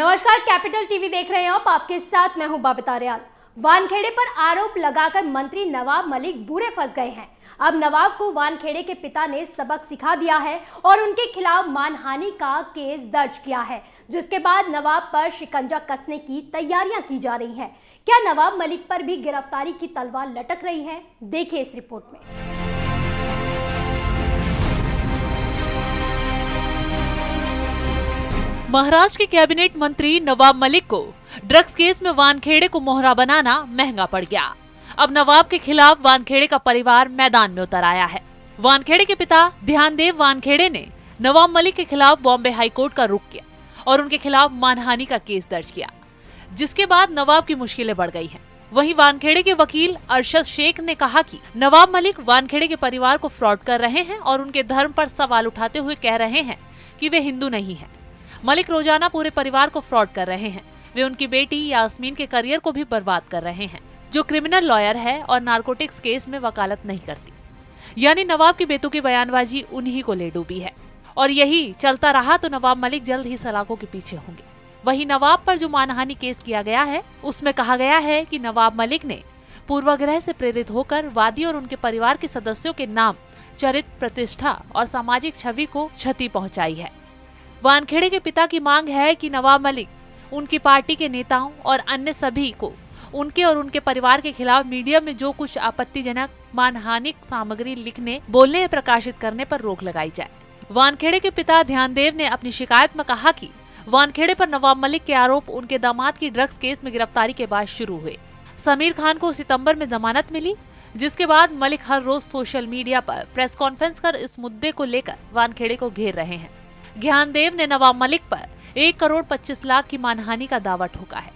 नमस्कार, capital TV देख रहे हैं आप। आपके साथ मैं हूं बबीता रियाल। वानखेड़े पर आरोप लगाकर मंत्री नवाब मलिक बुरे फंस गए हैं। अब नवाब को वानखेड़े के पिता ने सबक सिखा दिया है और उनके खिलाफ मानहानि का केस दर्ज किया है, जिसके बाद नवाब पर शिकंजा कसने की तैयारियां की जा रही हैं। क्या नवाब मलिक पर भी गिरफ्तारी की तलवार लटक रही है? देखिए इस रिपोर्ट में। महाराष्ट्र के कैबिनेट मंत्री नवाब मलिक को ड्रग्स केस में वानखेड़े को मोहरा बनाना महंगा पड़ गया। अब नवाब के खिलाफ वानखेड़े का परिवार मैदान में उतर आया है। वानखेड़े के पिता ध्यानदेव वानखेड़े ने नवाब मलिक के खिलाफ बॉम्बे हाईकोर्ट का रुख किया और उनके खिलाफ मानहानि का केस दर्ज किया, जिसके बाद नवाब की मुश्किलें बढ़ गई हैं। वहीं वानखेड़े के वकील अरशद शेख ने कहा कि नवाब मलिक वानखेड़े के परिवार को फ्रॉड कर रहे हैं और उनके धर्म पर सवाल उठाते हुए कह रहे हैं कि वे हिंदू नहीं हैं। मलिक रोजाना पूरे परिवार को फ्रॉड कर रहे हैं। वे उनकी बेटी यास्मीन के करियर को भी बर्बाद कर रहे हैं, जो क्रिमिनल लॉयर है और नारकोटिक्स केस में वकालत नहीं करती। यानी नवाब की बेतुकी बयानबाजी उन्हीं को ले डूबी है और यही चलता रहा तो नवाब मलिक जल्द ही सलाखों के पीछे होंगे। वहीं नवाब पर जो मानहानि केस किया गया है, उसमें कहा गया है कि नवाब मलिक ने पूर्वाग्रह से प्रेरित होकर वादी और उनके परिवार के सदस्यों के नाम, चरित्र, प्रतिष्ठा और सामाजिक छवि को क्षति पहुंचाई है। वानखेड़े के पिता की मांग है कि नवाब मलिक उनकी पार्टी के नेताओं और अन्य सभी को उनके और उनके परिवार के खिलाफ मीडिया में जो कुछ आपत्तिजनक मानहानिक सामग्री लिखने, बोलने या प्रकाशित करने पर रोक लगाई जाए। वानखेड़े के पिता ध्यानदेव ने अपनी शिकायत में कहा कि वानखेड़े पर नवाब मलिक के आरोप उनके दामाद की ड्रग्स केस में गिरफ्तारी के बाद शुरू हुए। समीर खान को सितंबर में जमानत मिली, जिसके बाद मलिक हर रोज सोशल मीडिया पर प्रेस कॉन्फ्रेंस कर इस मुद्दे को लेकर वानखेड़े को घेर रहे हैं। ध्यानदेव ने नवाब मलिक पर 1 करोड़ 25 लाख की मानहानि का दावा ठोका है।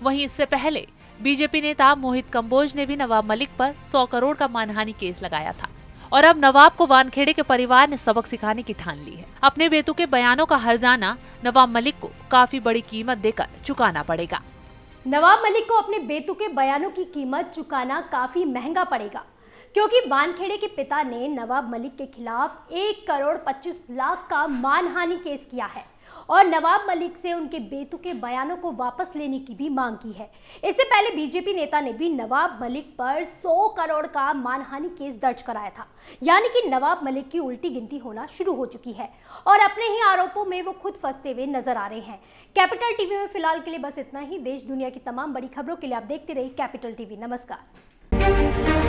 वहीं इससे पहले बीजेपी नेता मोहित कंबोज ने भी नवाब मलिक पर 100 करोड़ का मानहानि केस लगाया था और अब नवाब को वानखेड़े के परिवार ने सबक सिखाने की ठान ली है। अपने बेतुके बयानों का हर्जाना नवाब मलिक को काफी बड़ी कीमत देकर चुकाना पड़ेगा। नवाब मलिक को अपने बेतुके बयानों की कीमत चुकाना काफी महंगा पड़ेगा, क्योंकि वानखेड़े के पिता ने नवाब मलिक के खिलाफ 1 करोड़ 25 लाख का मानहानि केस किया है और नवाब मलिक से उनके बेतुके बयानों को वापस लेने की भी मांग की है। इससे पहले बीजेपी नेता ने भी नवाब मलिक पर 100 करोड़ का मानहानि केस दर्ज कराया था। यानी कि नवाब मलिक की उल्टी गिनती होना शुरू हो चुकी है और अपने ही आरोपों में वो खुद फंसते हुए नजर आ रहे हैं। कैपिटल टीवी में फिलहाल के लिए बस इतना ही। देश दुनिया की तमाम बड़ी खबरों के लिए आप देखते रहिए कैपिटल टीवी। नमस्कार।